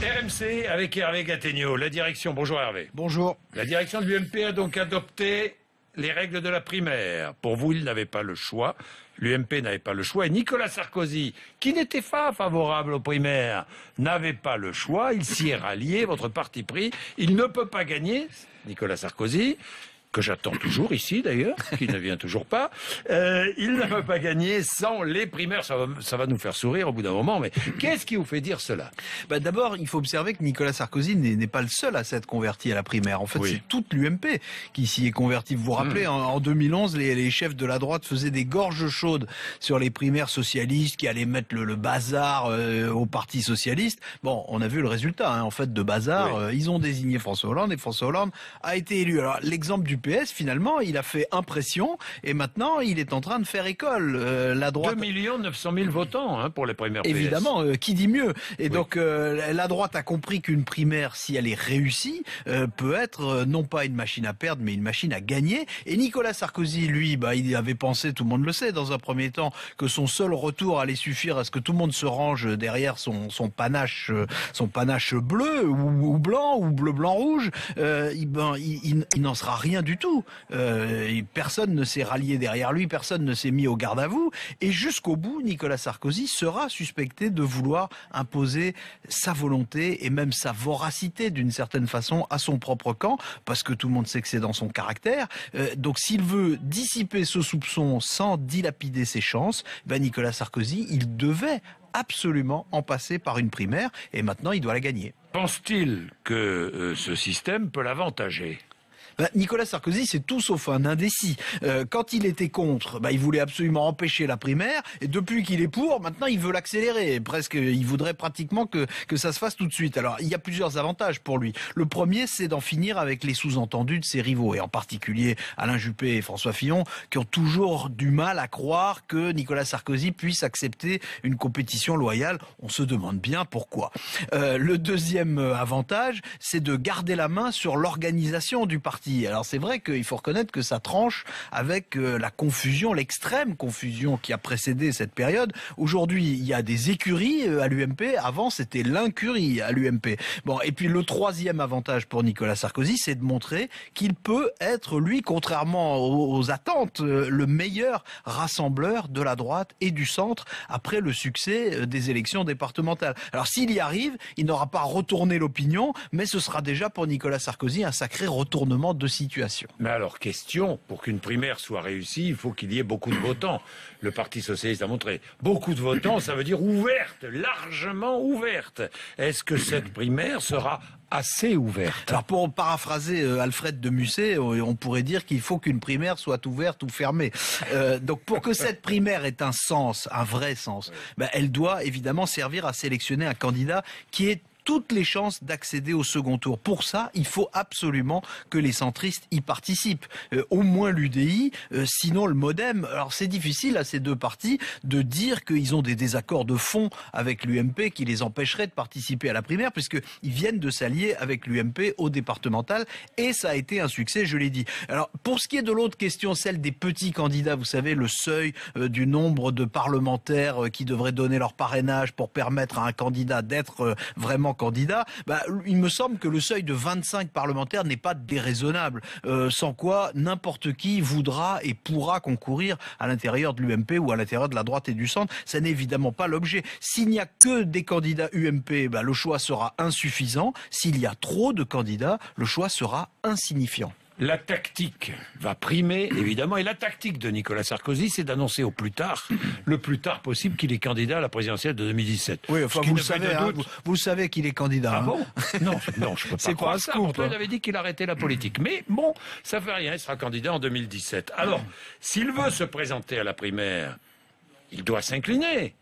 RMC avec Hervé Gattegno, la direction. Bonjour Hervé. Bonjour. La direction de l'UMP a donc adopté les règles de la primaire. Pour vous, il n'avait pas le choix. L'UMP n'avait pas le choix. Et Nicolas Sarkozy, qui n'était pas favorable aux primaires, n'avait pas le choix. Il s'y est rallié, votre parti pris. Il ne peut pas gagner, Nicolas Sarkozy, que j'attends toujours ici d'ailleurs, qui ne vient toujours pas. Il ne peut pas gagner sans les primaires. Ça va nous faire sourire au bout d'un moment, mais qu'est-ce qui vous fait dire cela? D'abord, il faut observer que Nicolas Sarkozy n'est pas le seul à s'être converti à la primaire. En fait, Oui. c'est toute l'UMP qui s'y est convertie. Vous vous rappelez, en 2011, les chefs de la droite faisaient des gorges chaudes sur les primaires socialistes qui allaient mettre le bazar au Parti socialiste. Bon, on a vu le résultat, en fait, de bazar. Ils ont désigné François Hollande et François Hollande a été élu. Alors, l'exemple du PS, finalement, il a fait impression et maintenant, il est en train de faire école. La droite... 2 900 000 votants pour les primaires PS. Évidemment, qui dit mieux? Et donc, la droite a compris qu'une primaire, si elle est réussie, peut être non pas une machine à perdre, mais une machine à gagner. Et Nicolas Sarkozy, lui, il avait pensé, tout le monde le sait, dans un premier temps, que son seul retour allait suffire à ce que tout le monde se range derrière son panache bleu ou blanc ou bleu blanc rouge. Il n'en sera rien du tout. Personne ne s'est rallié derrière lui, personne ne s'est mis au garde à vous. Et jusqu'au bout, Nicolas Sarkozy sera suspecté de vouloir imposer sa volonté et même sa voracité d'une certaine façon à son propre camp, parce que tout le monde sait que c'est dans son caractère. Donc s'il veut dissiper ce soupçon sans dilapider ses chances, Nicolas Sarkozy, il devait absolument en passer par une primaire et maintenant il doit la gagner. Pense-t-il que ce système peut l'avantager ? Nicolas Sarkozy, c'est tout sauf un indécis. Quand il était contre, il voulait absolument empêcher la primaire, et depuis qu'il est pour, maintenant il veut l'accélérer. Presque, il voudrait pratiquement que ça se fasse tout de suite. Alors, il y a plusieurs avantages pour lui. Le premier, c'est d'en finir avec les sous-entendus de ses rivaux, et en particulier Alain Juppé et François Fillon, qui ont toujours du mal à croire que Nicolas Sarkozy puisse accepter une compétition loyale. On se demande bien pourquoi. Le deuxième avantage, c'est de garder la main sur l'organisation du parti. Alors c'est vrai qu'il faut reconnaître que ça tranche avec la confusion, l'extrême confusion qui a précédé cette période. Aujourd'hui, il y a des écuries à l'UMP. Avant, c'était l'incurie à l'UMP. Bon, et puis le troisième avantage pour Nicolas Sarkozy, c'est de montrer qu'il peut être, lui, contrairement aux attentes, le meilleur rassembleur de la droite et du centre après le succès des élections départementales. Alors s'il y arrive, il n'aura pas retourné l'opinion, mais ce sera déjà pour Nicolas Sarkozy un sacré retournement de situation. Mais alors, question, pour qu'une primaire soit réussie, il faut qu'il y ait beaucoup de votants. Le Parti socialiste a montré beaucoup de votants, ça veut dire ouverte, largement ouverte. Est-ce que cette primaire sera assez ouverte? Alors pour paraphraser Alfred de Musset, on pourrait dire qu'il faut qu'une primaire soit ouverte ou fermée. Donc pour que cette primaire ait un sens, un vrai sens, elle doit évidemment servir à sélectionner un candidat qui ait toutes les chances d'accéder au second tour. Pour ça, il faut absolument que les centristes y participent. Au moins l'UDI, sinon le MoDem. Alors c'est difficile à ces deux partis de dire qu'ils ont des désaccords de fond avec l'UMP qui les empêcheraient de participer à la primaire, puisqu'ils viennent de s'allier avec l'UMP au départemental, et ça a été un succès, je l'ai dit. Alors pour ce qui est de l'autre question, celle des petits candidats, vous savez, le seuil du nombre de parlementaires qui devraient donner leur parrainage pour permettre à un candidat d'être vraiment candidat, il me semble que le seuil de 25 parlementaires n'est pas déraisonnable, sans quoi n'importe qui voudra et pourra concourir à l'intérieur de l'UMP ou à l'intérieur de la droite et du centre. Ça n'est évidemment pas l'objet. S'il n'y a que des candidats UMP, le choix sera insuffisant. S'il y a trop de candidats, le choix sera insignifiant. La tactique va primer, évidemment, et la tactique de Nicolas Sarkozy, c'est d'annoncer le plus tard possible, qu'il est candidat à la présidentielle de 2017. Oui, enfin, vous le savez, vous le savez qu'il est candidat. Ah bon? Non, je peux pas croire ça. Pourtant, il avait dit qu'il arrêtait la politique. Mais bon, ça fait rien, il sera candidat en 2017. Alors, s'il veut se présenter à la primaire, il doit s'incliner.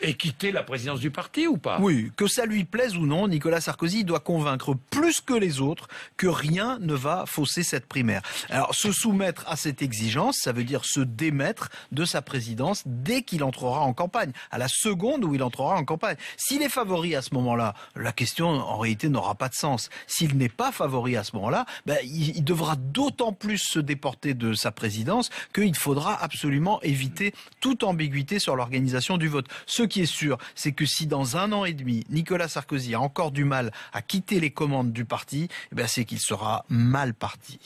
Et quitter la présidence du parti ou pas? Oui, que ça lui plaise ou non, Nicolas Sarkozy doit convaincre plus que les autres que rien ne va fausser cette primaire. Alors, se soumettre à cette exigence, ça veut dire se démettre de sa présidence dès qu'il entrera en campagne, à la seconde où il entrera en campagne. S'il est favori à ce moment-là, la question en réalité n'aura pas de sens. S'il n'est pas favori à ce moment-là, il devra d'autant plus se déporter de sa présidence qu'il faudra absolument éviter toute ambiguïté sur l'organisation du vote. Ce qui est sûr, c'est que si dans 1 an et demi, Nicolas Sarkozy a encore du mal à quitter les commandes du parti, c'est qu'il sera mal parti.